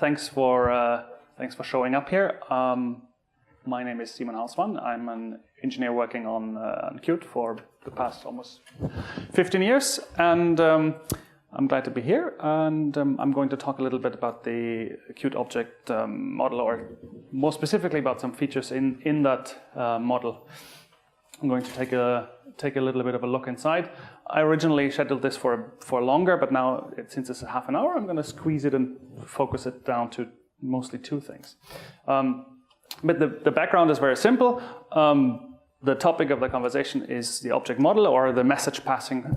Thanks for showing up here. My name is Simon Hausmann. I'm an engineer working on Qt for the past almost 15 years, and I'm glad to be here. And I'm going to talk a little bit about the Qt object model, or more specifically about some features in that model. I'm going to take a little bit of a look inside. I originally scheduled this for longer, but now since it's a half an hour, I'm going to squeeze it and focus it down to mostly two things. But the background is very simple. The topic of the conversation is the object model, or the message passing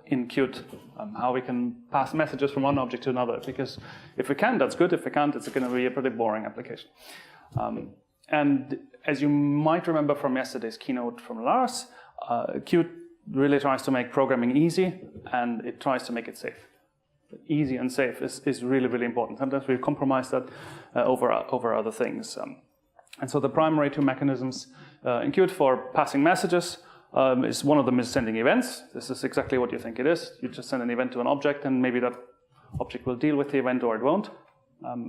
in Qt. How we can pass messages from one object to another. Because if we can, that's good. If we can't, it's going to be a pretty boring application. And as you might remember from yesterday's keynote from Lars, Qt really tries to make programming easy, and it tries to make it safe. Easy and safe is really, really important. Sometimes we compromise that over other things. And so the primary two mechanisms in Qt for passing messages is one of them is sending events. This is exactly what you think it is. You just send an event to an object, and maybe that object will deal with the event or it won't.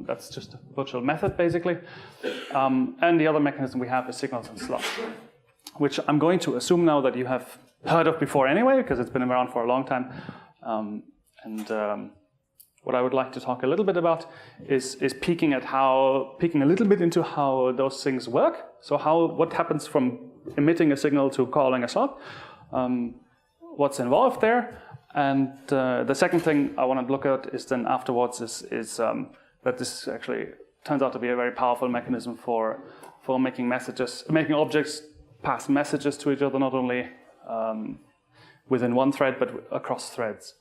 That's just a virtual method, basically. And the other mechanism we have is signals and slots, which I'm going to assume now that you have heard of before anyway, because it's been around for a long time. What I would like to talk a little bit about is peeking a little bit into how those things work. So what happens from emitting a signal to calling a slot, what's involved there, and the second thing I want to look at is then afterwards is that this actually turns out to be a very powerful mechanism for making objects pass messages to each other, not only within one thread but across threads.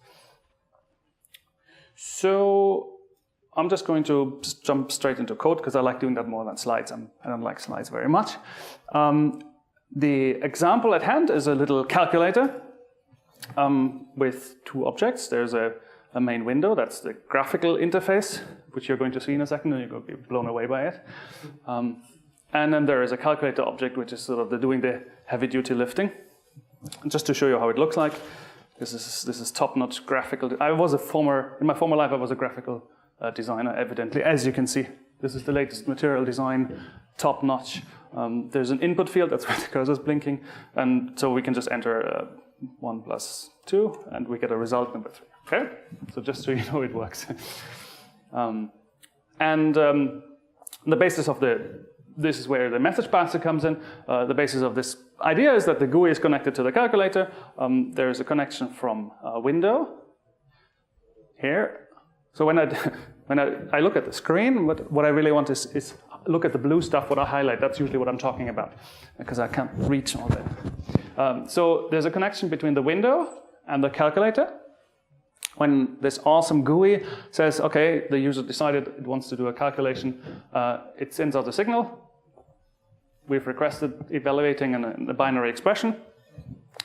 So I'm just going to jump straight into code because I like doing that more than slides. I don't like slides very much. The example at hand is a little calculator with two objects. There's a main window, that's the graphical interface, which you're going to see in a second, and you're going to be blown away by it. And then there is a calculator object, which is sort of doing the heavy-duty lifting. And just to show you how it looks like, this is top-notch graphical. In my former life, I was a graphical designer, evidently. As you can see, this is the latest material design, top-notch. There's an input field, that's where the cursor is blinking, and so we can just enter 1 plus 2, and we get a result number 3. Okay? So just so you know it works. The basis of this is where the message passer comes in. The basis of this idea is that the GUI is connected to the calculator. There is a connection from a window here. So when I look at the screen, what I really want is look at the blue stuff, what I highlight. That's usually what I'm talking about, because I can't reach all that. So there's a connection between the window and the calculator. When this awesome GUI says, okay, the user decided it wants to do a calculation, it sends out a signal. We've requested evaluating a binary expression,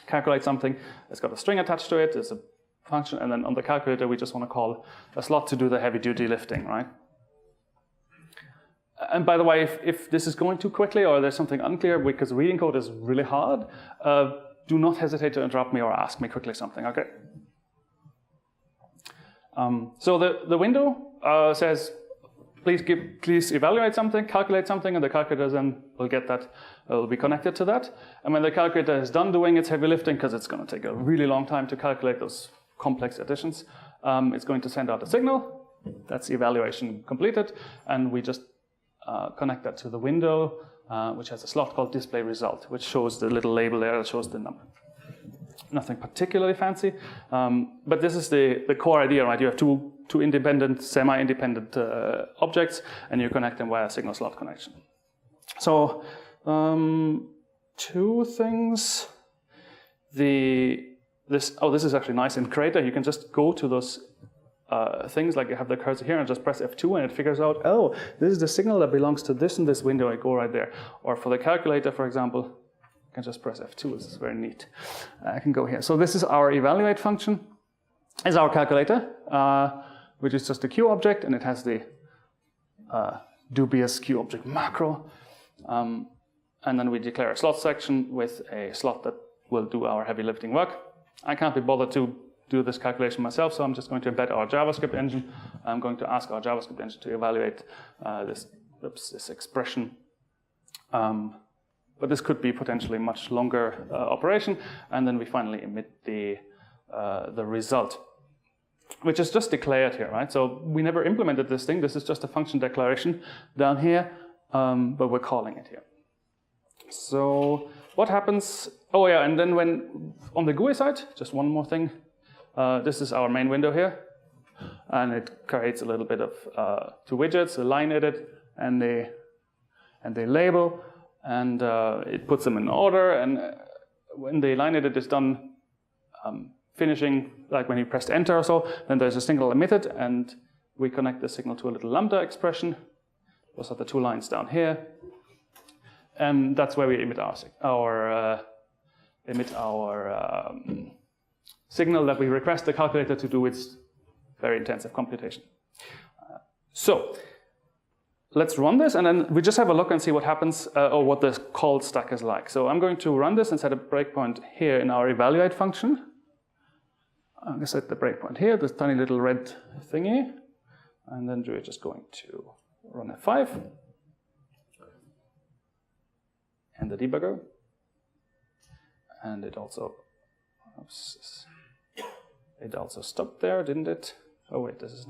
calculate something. It's got a string attached to it. There's a function, and then on the calculator, we just want to call a slot to do the heavy-duty lifting, right? And by the way, if this is going too quickly or there's something unclear, because reading code is really hard, do not hesitate to interrupt me or ask me quickly something, okay? So the window says, please evaluate something, calculate something, and the calculator then will get that, will be connected to that. And when the calculator is done doing its heavy lifting, because it's going to take a really long time to calculate those complex additions, it's going to send out a signal. That's evaluation completed, and we just connect that to the window, which has a slot called display result, which shows the little label there that shows the number. Nothing particularly fancy, but this is the core idea, right? You have two independent, semi-independent objects, and you connect them via signal slot connection. So, two things. This is actually nice in Creator. You can just go to those things, like you have the cursor here, and just press F2, and it figures out, oh, this is the signal that belongs to this and this window. I go right there. Or for the calculator, for example, I can just press F2. This is very neat. I can go here. So this is our evaluate function. Is our calculator, which is just a Q object, and it has the dubious Q object macro. And then we declare a slot section with a slot that will do our heavy lifting work. I can't be bothered to do this calculation myself, so I'm just going to embed our JavaScript engine. I'm going to ask our JavaScript engine to evaluate this expression. But this could be potentially a much longer operation, and then we finally emit the result, which is just declared here, right? So we never implemented this thing. This is just a function declaration down here, but we're calling it here. So what happens? Oh yeah, and then when on the GUI side, just one more thing. This is our main window here, and it creates a little bit of two widgets, a line edit and a label, and it puts them in order. And when the line edit is done, finishing, like when you pressed enter or so, then there's a signal emitted, and we connect the signal to a little lambda expression. Those are the two lines down here, and that's where we emit our signal that we request the calculator to do its very intensive computation. So let's run this, and then we just have a look and see what happens, or what the called stack is like. So I'm going to run this and set a breakpoint here in our evaluate function. I'm going to set the breakpoint here, this tiny little red thingy, and then we're just going to run F5 and the debugger, and it also stopped there, didn't it? Oh wait, this is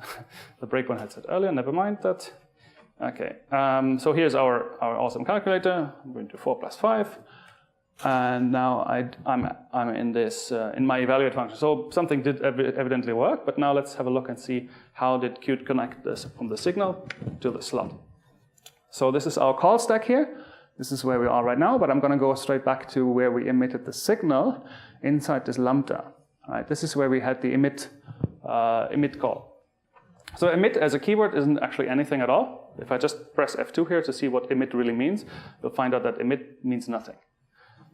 the breakpoint had set earlier. Never mind that. Okay, so here's our awesome calculator. I'm going to 4 + 5, and now I'm in this in my evaluate function. So something did evidently work, but now let's have a look and see how did Qt connect this from the signal to the slot. So this is our call stack here. This is where we are right now, but I'm going to go straight back to where we emitted the signal inside this lambda. All right, this is where we had the emit call. So emit as a keyword isn't actually anything at all. If I just press F2 here to see what emit really means, you'll find out that emit means nothing.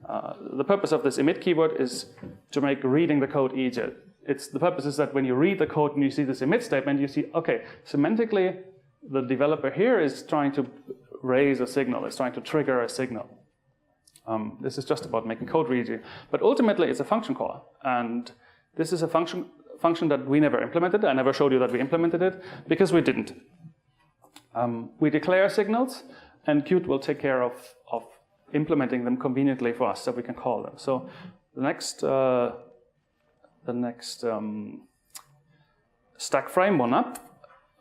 The purpose of this emit keyword is to make reading the code easier. The purpose is that when you read the code and you see this emit statement, you see, okay, semantically, the developer here is trying to raise a signal, is trying to trigger a signal. This is just about making code read easier. But ultimately, it's a function call. And this is a function that we never implemented. I never showed you that we implemented it, because we didn't. We declare signals, and Qt will take care of implementing them conveniently for us so we can call them. So the next stack frame one up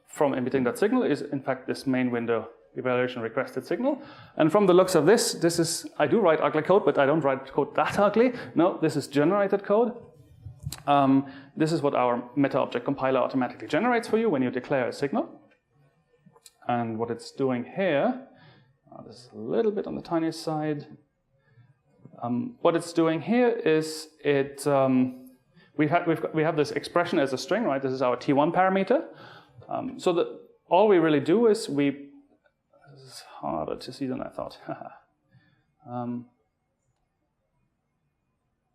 from emitting that signal is, in fact, this main window evaluation requested signal. And from the looks of this is, I do write ugly code, but I don't write code that ugly. No, this is generated code. This is what our meta object compiler automatically generates for you when you declare a signal. And what it's doing here, this is a little bit on the tiniest side. What it's doing here is we have this expression as a string, right? This is our T1 parameter. So that all we really do is this is harder to see than I thought. No,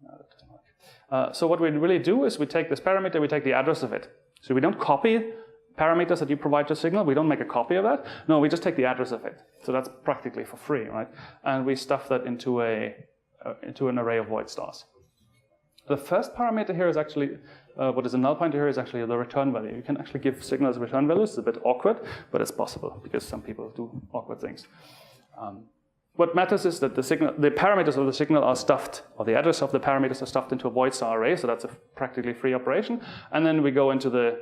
that doesn't work. So what we really do is we take this parameter, we take the address of it. So we don't copy parameters that you provide to signal. We don't make a copy of that. No, we just take the address of it. So that's practically for free, right? And we stuff that into an array of void stars. The first parameter here is actually, what is a null pointer here is actually the return value. You can actually give signals return values. It's a bit awkward, but it's possible because some people do awkward things. What matters is that the parameters of the signal are stuffed, or the address of the parameters are stuffed into a void star array. So that's a practically free operation. And then we go into the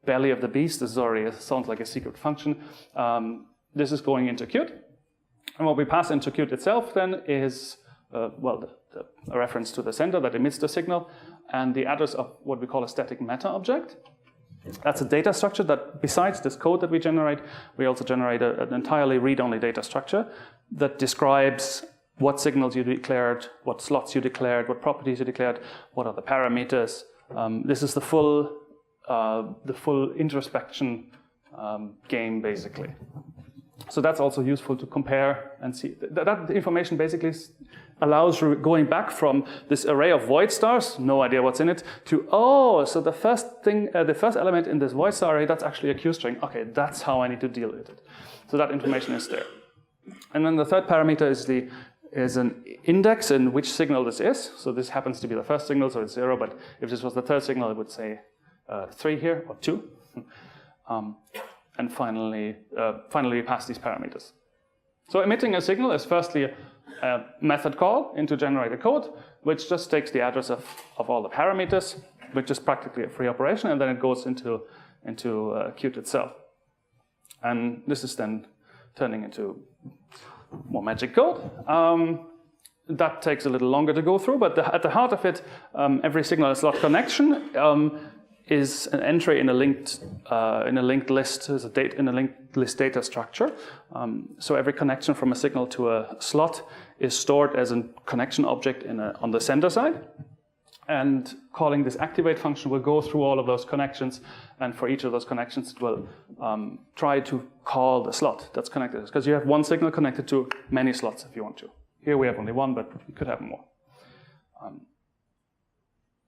belly of the beast. This is already sounds like a secret function. This is going into Qt. And what we pass into Qt itself then is, a reference to the sender that emits the signal, and the address of what we call a static meta object. That's a data structure that, besides this code that we generate, we also generate an entirely read-only data structure that describes what signals you declared, what slots you declared, what properties you declared, what are the parameters. This is the full introspection game, basically. So that's also useful to compare and see. That information basically allows going back from this array of void stars, no idea what's in it, to, so the first element in this void star array, that's actually a Q string. Okay, that's how I need to deal with it. So that information is there. And then the third parameter is is an index in which signal this is. So this happens to be the first signal, so it's 0, but if this was the third signal, it would say 3 here, or 2. And finally we pass these parameters. So emitting a signal is firstly a method call into generated code, which just takes the address of all the parameters, which is practically a free operation, and then it goes into Qt itself. And this is then turning into more magic code. That takes a little longer to go through, but at the heart of it, every signal and slot connection is an entry in a linked list, in a linked list data structure. So every connection from a signal to a slot is stored as a connection object on the sender side. And calling this activate function will go through all of those connections, and for each of those connections it will try to call the slot that's connected. Because you have one signal connected to many slots if you want to. Here we have only one, but we could have more.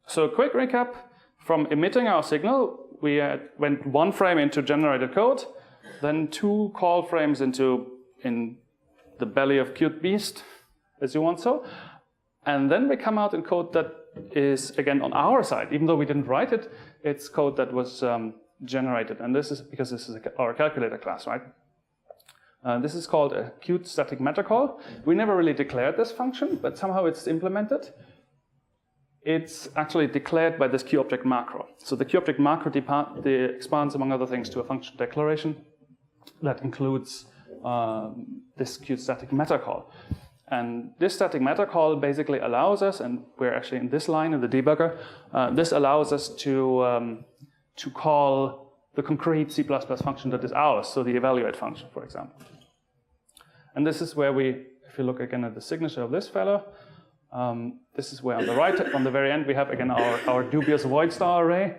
So a quick recap. From emitting our signal, we went one frame into generated code, then 2 call frames in the belly of Qt Beast, as you want so. And then we come out in code that is, again, on our side. Even though we didn't write it, it's code that was generated. And this is because this is our calculator class, right? This is called a Qt static meta call. We never really declared this function, but somehow it's implemented. It's actually declared by this QObject macro. So the QObject macro expands, among other things, to a function declaration that includes this Qt static meta call. And this static meta call basically allows us, and we're actually in this line of the debugger, this allows us to call the concrete C++ function that is ours, so the evaluate function, for example. And this is where if you look again at the signature of this fellow, this is where on the right, on the very end, we have again our dubious void star array.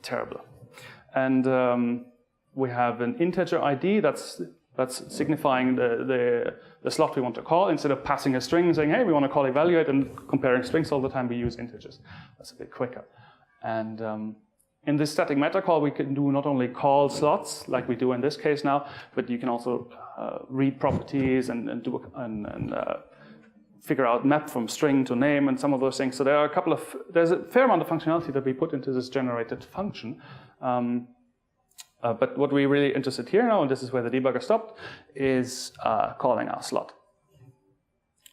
Terrible. And we have an integer ID that's signifying the slot we want to call. Instead of passing a string saying, hey, we want to call evaluate and comparing strings all the time, we use integers. That's a bit quicker. And in this static meta call, we can do not only call slots like we do in this case now, but you can also read properties and figure out map from string to name and some of those things. So there's a fair amount of functionality that we put into this generated function. But what we're really interested here now, and this is where the debugger stopped, is calling our slot.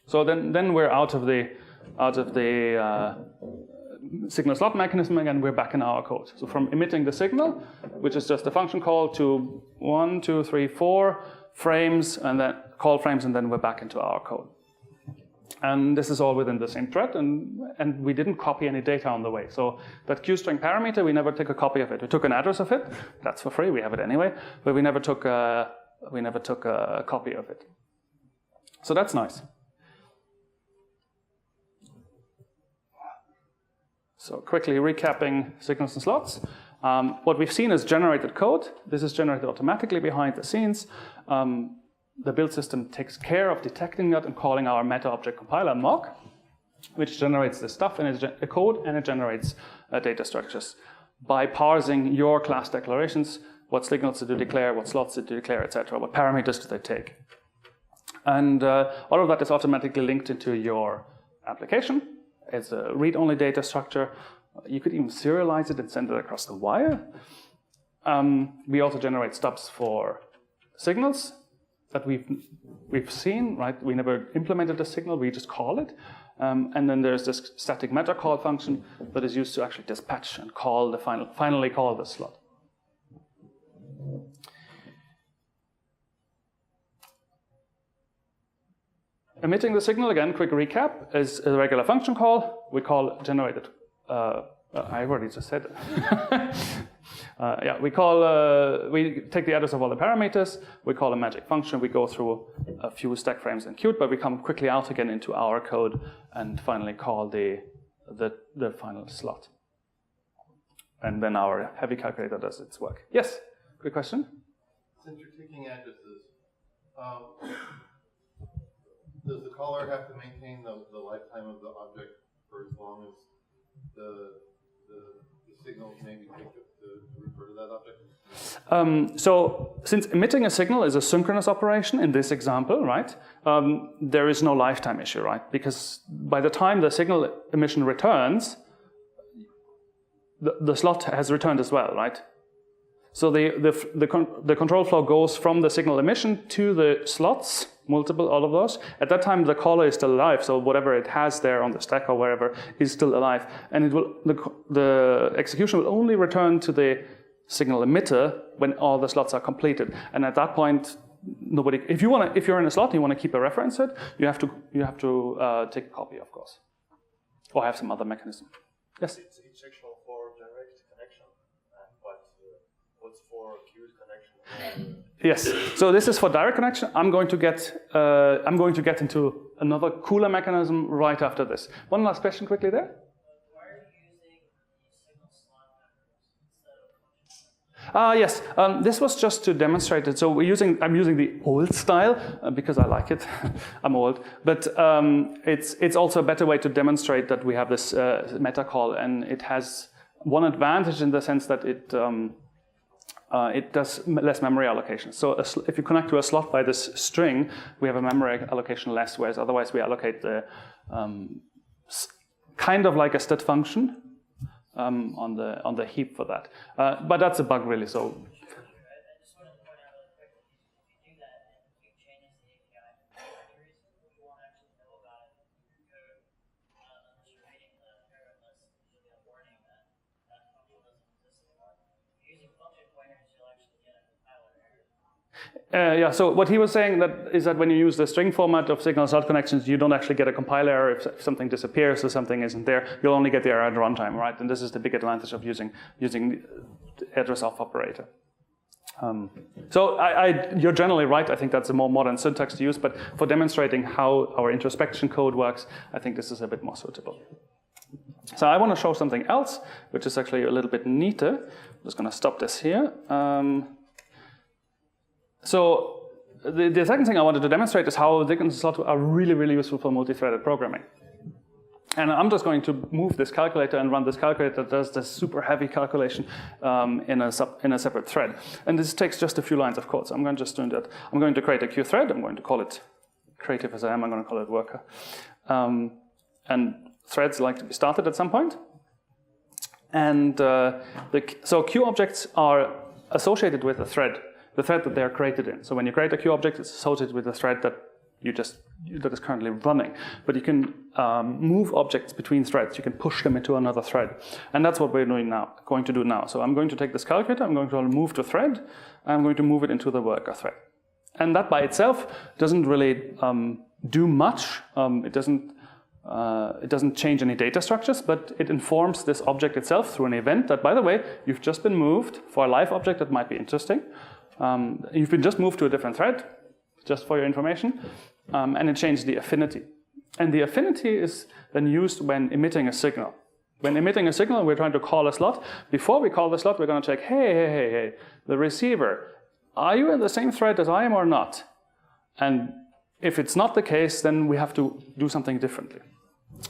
So then we're out of the signal slot mechanism again. We're back in our code. So from emitting the signal, which is just a function call, to 1, 2, 3, 4 frames, and then call frames, and then we're back into our code. And this is all within the same thread, and we didn't copy any data on the way. So that QString parameter, we never took a copy of it. We took an address of it. That's for free. We have it anyway. But we never took a copy of it. So that's nice. So quickly recapping signals and slots. What we've seen is generated code. This is generated automatically behind the scenes. The build system takes care of detecting that and calling our meta object compiler mock, which generates this stuff in a code, and it generates data structures by parsing your class declarations. What signals did you declare? What slots did you declare, etc.? What parameters do they take? And all of that is automatically linked into your application. It's a read-only data structure. You could even serialize it and send it across the wire. We also generate stubs for signals that we've seen, right? We never implemented a signal, we just call it. And then there's this static meta call function that is used to actually dispatch and call finally call the slot. Emitting the signal, again, quick recap, is a regular function call. We call generated. I already just said it. We take the address of all the parameters, we call a magic function, we go through a few stack frames in Qt, but we come quickly out again into our code and finally call the final slot. And then our heavy calculator does its work. Yes, good question? Since you're taking addresses, does the caller have to maintain the lifetime of the object for as long as the signals maybe take to refer to that object? So since emitting a signal is a synchronous operation in this example, right, there is no lifetime issue, right? Because by the time the signal emission returns, the slot has returned as well, right? So the control flow goes from the signal emission to the slots, multiple, all of those. At that time, the caller is still alive, so whatever it has there on the stack or wherever is still alive, and the execution will only return to the signal emitter when all the slots are completed. And at that point, nobody. If you're in a slot and you want to keep a reference set, you have to take a copy, of course, or have some other mechanism. Yes. It's actual for direct connection, but what's for queued connection? Yes. So this is for direct connection. I'm going to get into another cooler mechanism right after this. One last question quickly there. Why are you using signal slot numbers instead of Yes. This was just to demonstrate it. So I'm using the old style because I like it. I'm old, but it's also a better way to demonstrate that we have this meta call, and it has one advantage in the sense that it does less memory allocation. So if you connect to a slot by this string, we have a memory allocation less, whereas otherwise we allocate the kind of like a stat function on the heap for that. But that's a bug really. So I just wanted to point out really quick, if you do that and you change the API directories, you won't actually know about it in your code unless you're reading the error list. You'll get a warning that that function doesn't exist anymore. If you're using function pointers, you'll actually get a compiler error. yeah, so what he was saying is that when you use the string format of signal slot connections, you don't actually get a compile error if something disappears or something isn't there. You'll only get the error at runtime, right? And this is the big advantage of using the address off operator. So you're generally right. I think that's a more modern syntax to use, but for demonstrating how our introspection code works, I think this is a bit more suitable. So I want to show something else, which is actually a little bit neater. I'm just going to stop this here. So the second thing I wanted to demonstrate is how Dick and slot are really, really useful for multi-threaded programming. And I'm just going to move this calculator and run this calculator that does this super heavy calculation in a separate thread. And this takes just a few lines of code. So I'm going to just do that. I'm going to create a Q thread. I'm going to call it creative as I am. I'm going to call it worker. And threads like to be started at some point. And so Q objects are associated with a thread. The thread that they are created in. So when you create a Q object, it's associated with the thread that is currently running. But you can move objects between threads. You can push them into another thread. And that's what we're going to do now. So I'm going to take this calculator, I'm going to move to thread, and I'm going to move it into the worker thread. And that by itself doesn't really do much. It doesn't change any data structures, but it informs this object itself through an event that, by the way, you've just been moved for a live object that might be interesting. You've been just moved to a different thread, just for your information, and it changes the affinity. And the affinity is then used when emitting a signal. When emitting a signal, we're trying to call a slot. Before we call the slot, we're going to check, hey, the receiver, are you in the same thread as I am or not? And if it's not the case, then we have to do something differently.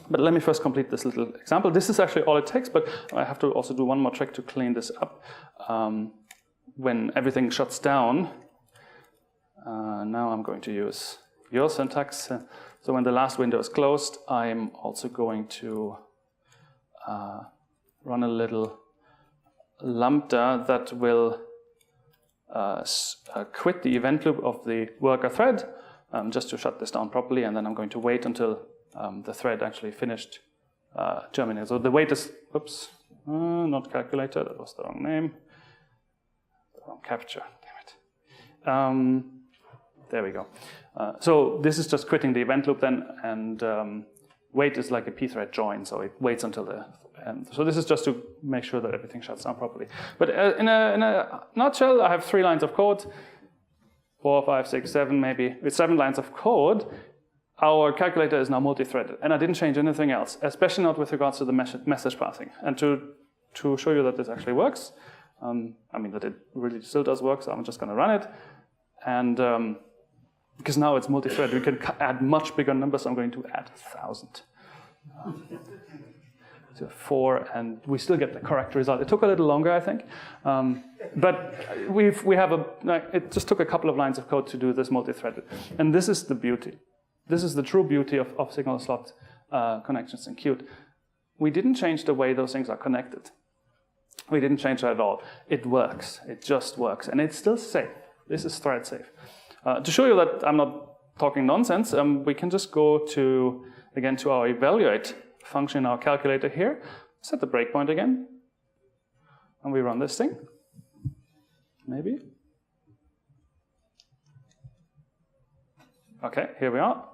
But let me first complete this little example. This is actually all it takes, but I have to also do one more trick to clean this up. When everything shuts down, now I'm going to use your syntax. So when the last window is closed, I'm also going to run a little lambda that will quit the event loop of the worker thread just to shut this down properly, and then I'm going to wait until the thread actually finished terminating. So the wait is, oops, not calculator, that was the wrong name. Capture, damn it. There we go. So this is just quitting the event loop then, and wait is like a pthread join, so it waits until the end. So this is just to make sure that everything shuts down properly. But in a nutshell, I have 3 lines of code, 4, 5, 6, 7 maybe. With 7 lines of code, our calculator is now multi-threaded, and I didn't change anything else, especially not with regards to the message passing. And to show you that this actually works, that it really still does work, so I'm just going to run it. And because now it's multi-thread, we can add much bigger numbers. I'm going to add 1,000. So 4, and we still get the correct result. It took a little longer, I think, but we have it just took a couple of lines of code to do this multi-threaded, and this is the beauty. This is the true beauty of signal slot connections in Qt. We didn't change the way those things are connected. We didn't change that at all. It works. It just works, and it's still safe. This is thread safe. To show you that I'm not talking nonsense, we can just go to our evaluate function in our calculator here, set the breakpoint again, and we run this thing. Maybe. Okay, here we are.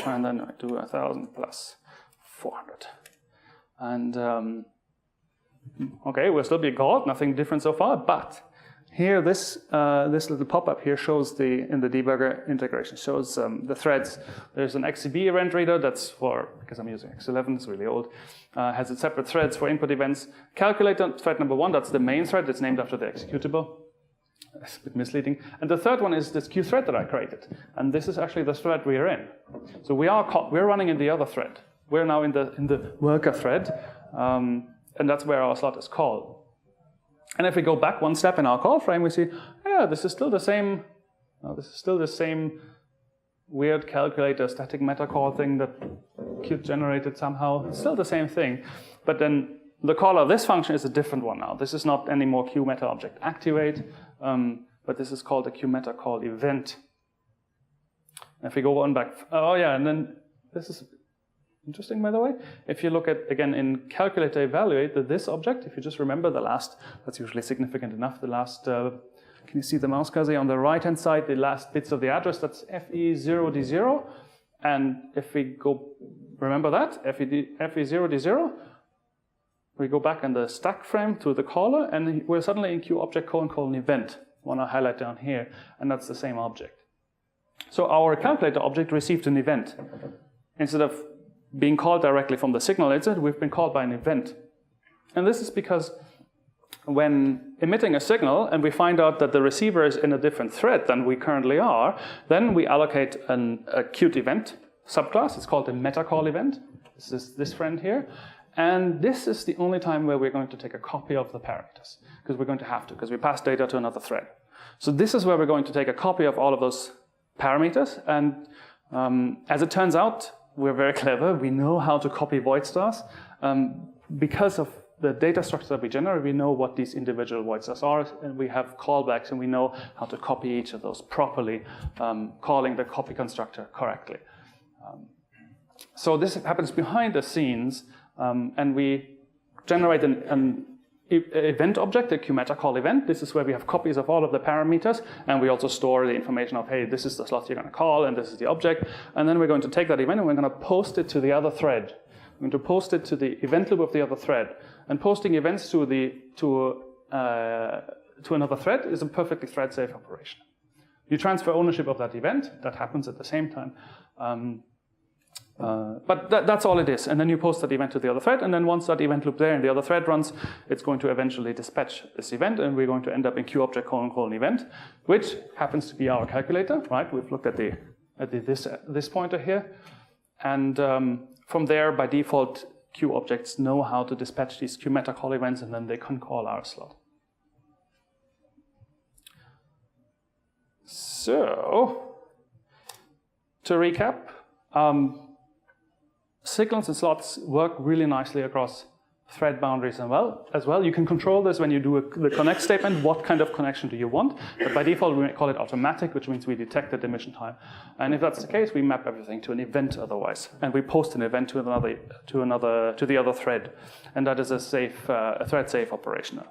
And then I do 1,000 plus 400. And okay, we're still being called, nothing different so far, but here this little pop-up here shows in the debugger integration, shows the threads. There's an XCB event reader that's for, because I'm using X11, it's really old, has its separate threads for input events. Calculator thread number 1, that's the main thread, it's named after the executable. It's a bit misleading. And the third one is this Q thread that I created. And this is actually the thread we are in. So we're running in the other thread. We're now in the worker thread, and that's where our slot is called. And if we go back one step in our call frame, we see, yeah, this is still the same. This is still the same weird calculator static meta call thing that Qt generated somehow. It's still the same thing, but then the call of this function is a different one now. This is not anymore QMeta object activate, but this is called a QMeta call event. And if we go one back, oh yeah, and then this is interesting, by the way. If you look at, again, in calculator evaluate, this object, if you just remember the last, that's usually significant enough, the last, can you see the mouse cursor on the right-hand side, the last bits of the address, that's FE0D0. And if we go, remember that, FE0D0, we go back in the stack frame to the caller, and we're suddenly in QObject : event. I want to highlight down here, and that's the same object. So our calculator object received an event. Instead of being called directly from the signal instead, we've been called by an event. And this is because when emitting a signal and we find out that the receiver is in a different thread than we currently are, then we allocate a Qt event subclass. It's called a meta call event. This is this friend here. And this is the only time where we're going to take a copy of the parameters, because we're going to have to, because we pass data to another thread. So this is where we're going to take a copy of all of those parameters. And as it turns out, we're very clever. We know how to copy void stars. Because of the data structure that we generate, we know what these individual void stars are, and we have callbacks, and we know how to copy each of those properly, calling the copy constructor correctly. So this happens behind the scenes, and we generate an event object, a QMeta call event. This is where we have copies of all of the parameters, and we also store the information of, hey, this is the slot you're going to call, and this is the object. And then we're going to take that event, and we're going to post it to the other thread. We're going to post it to the event loop of the other thread. And posting events to another thread is a perfectly thread-safe operation. You transfer ownership of that event. That happens at the same time. But that's all it is. And then you post that event to the other thread, and then once that event loop there in the other thread runs, it's going to eventually dispatch this event, and we're going to end up in QObject : event, which happens to be our calculator, right? We've looked at this pointer here. And from there, by default, Q objects know how to dispatch these QMeta call events, and then they can call our slot. So, to recap, signals and slots work really nicely across thread boundaries as well. You can control this when you do the connect statement. What kind of connection do you want? But by default, we call it automatic, which means we detect the emission time. And if that's the case, we map everything to an event otherwise, and we post an event to the other thread, and that is a thread-safe operation.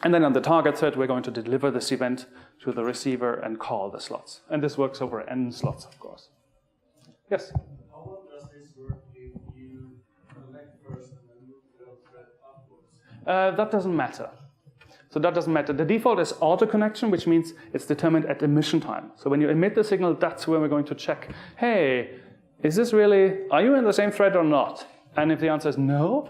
And then on the target thread, we're going to deliver this event to the receiver and call the slots. And this works over n slots, of course. Yes. That doesn't matter. So that doesn't matter. The default is auto connection, which means it's determined at emission time. So when you emit the signal, that's when we're going to check, hey, are you in the same thread or not? And if the answer is no,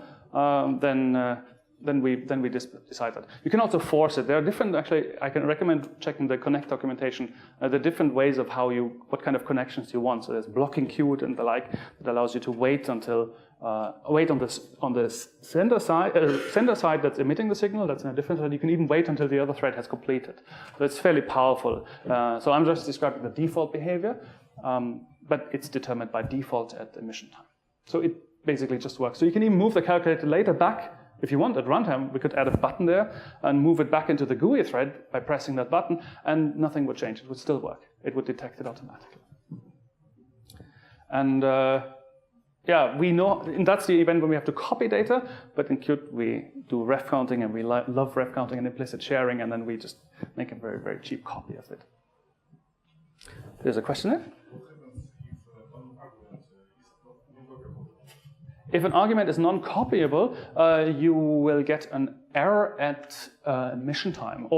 then then we decide that. You can also force it. There are different, actually, I can recommend checking the Connect documentation, the different ways of what kind of connections you want. So there's blocking queued and the like that allows you to wait until, wait on the sender side that's emitting the signal, that's in a different thread. You can even wait until the other thread has completed. So it's fairly powerful. So I'm just describing the default behavior, but it's determined by default at emission time. So it basically just works. So you can even move the calculator later back. If you want, at runtime, we could add a button there and move it back into the GUI thread by pressing that button, and nothing would change. It would still work. It would detect it automatically. And yeah, we know, and that's the event when we have to copy data, but in Qt we do ref counting, and we love ref counting and implicit sharing, and then we just make a very, very cheap copy of it. There's a question there? If an argument is non-copyable, you will get an error at emission time.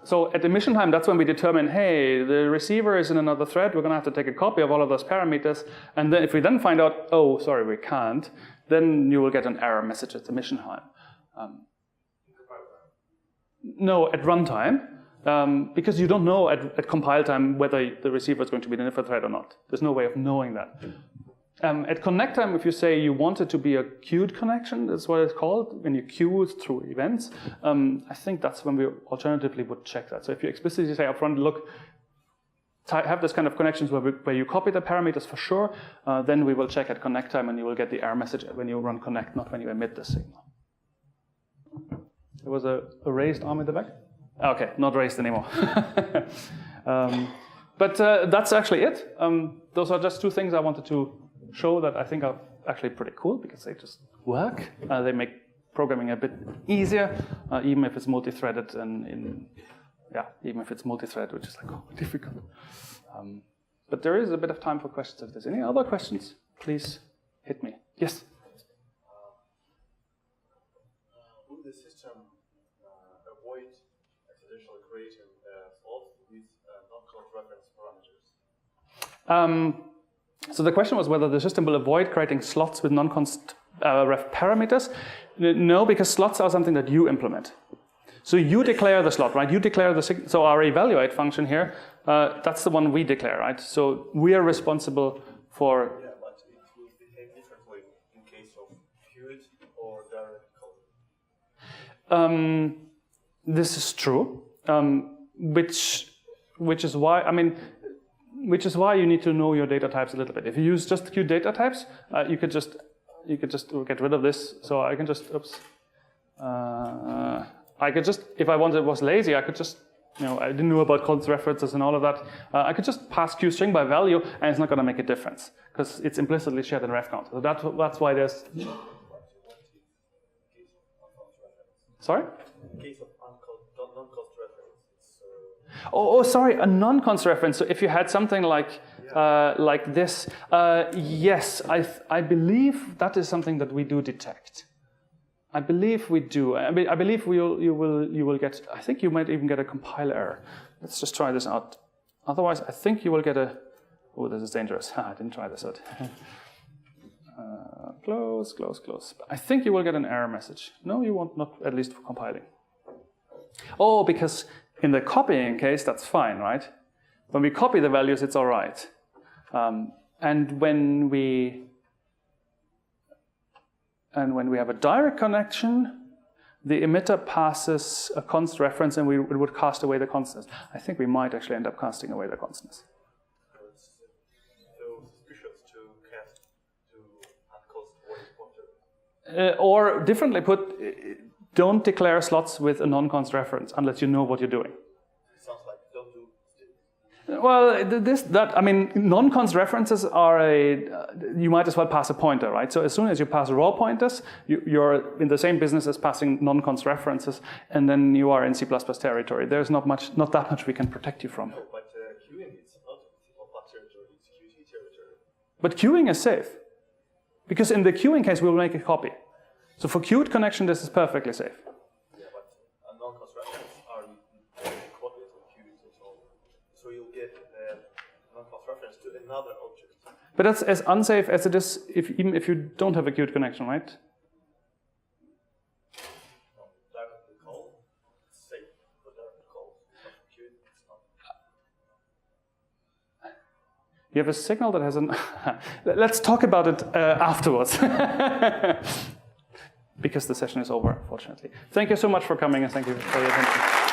So at emission time, that's when we determine, hey, the receiver is in another thread, we're going to have to take a copy of all of those parameters, and then if we then find out, oh, sorry, we can't, then you will get an error message at emission time. No, at runtime, because you don't know at compile time whether the receiver is going to be in a different thread or not. There's no way of knowing that. At connect time, if you say you want it to be a queued connection, that's what it's called, when you queue through events, I think that's when we alternatively would check that. So if you explicitly say upfront, look, have this kind of connections where you copy the parameters for sure, then we will check at connect time and you will get the error message when you run connect, not when you emit the signal. There was a raised arm in the back? Okay, not raised anymore. But that's actually it. Those are just two things I wanted to show that I think are actually pretty cool because they just work. They make programming a bit easier, even if it's multi-threaded and even if it's multi-thread, which is like difficult. But there is a bit of time for questions. If there's any other questions, please hit me. Yes? Would the system avoid accidentally creating faults with non-code reference parameters? So the question was whether the system will avoid creating slots with non-const ref parameters. No, because slots are something that you implement. So you declare the slot, right? You declare so our evaluate function here, that's the one we declare, right? So we are responsible for... Yeah, but it will behave differently in case of queued or direct code. This is true, which is why, which is why you need to know your data types a little bit. If you use just queued data types, you could just get rid of this. So I can just, I could just, if I was lazy, I could just, I didn't know about const references and all of that. I could just pass QString by value, and it's not going to make a difference because it's implicitly shared in ref count. So that's why there's. Sorry? In case of non-const reference, Oh, sorry, a non-const reference. So if you had something like this, yes, I believe that is something that we do detect. I believe we do. I believe you will get. I think you might even get a compile error. Let's just try this out. Otherwise, I think you will get a. Oh, this is dangerous. I didn't try this out. Close. I think you will get an error message. No, you won't. Not at least for compiling. Oh, because in the copying case, that's fine, right? When we copy the values, it's all right. And when we have a direct connection, the emitter passes a const reference, and it would cast away the constants. I think we might actually end up casting away the constants. So suspicious to cast to unconst pointer. Or differently put, don't declare slots with a non-const reference unless you know what you're doing. It sounds like don't do. Well, non-const references are you might as well pass a pointer, right? So as soon as you pass raw pointers, you're in the same business as passing non-const references, and then you are in C++ territory. There's not that much we can protect you from. No, but queuing is not C++ territory, it's Qt territory. But queuing is safe. Because in the queuing case, we will make a copy. So for queued connection, this is perfectly safe. Yeah, but non-const references are copied or queued and so on. So you'll get non-const reference to another object. But that's as unsafe as it is even if you don't have a queued connection, right? You have a signal that has an... Let's talk about it afterwards. Because the session is over, unfortunately. Thank you so much for coming, and thank you for your attention.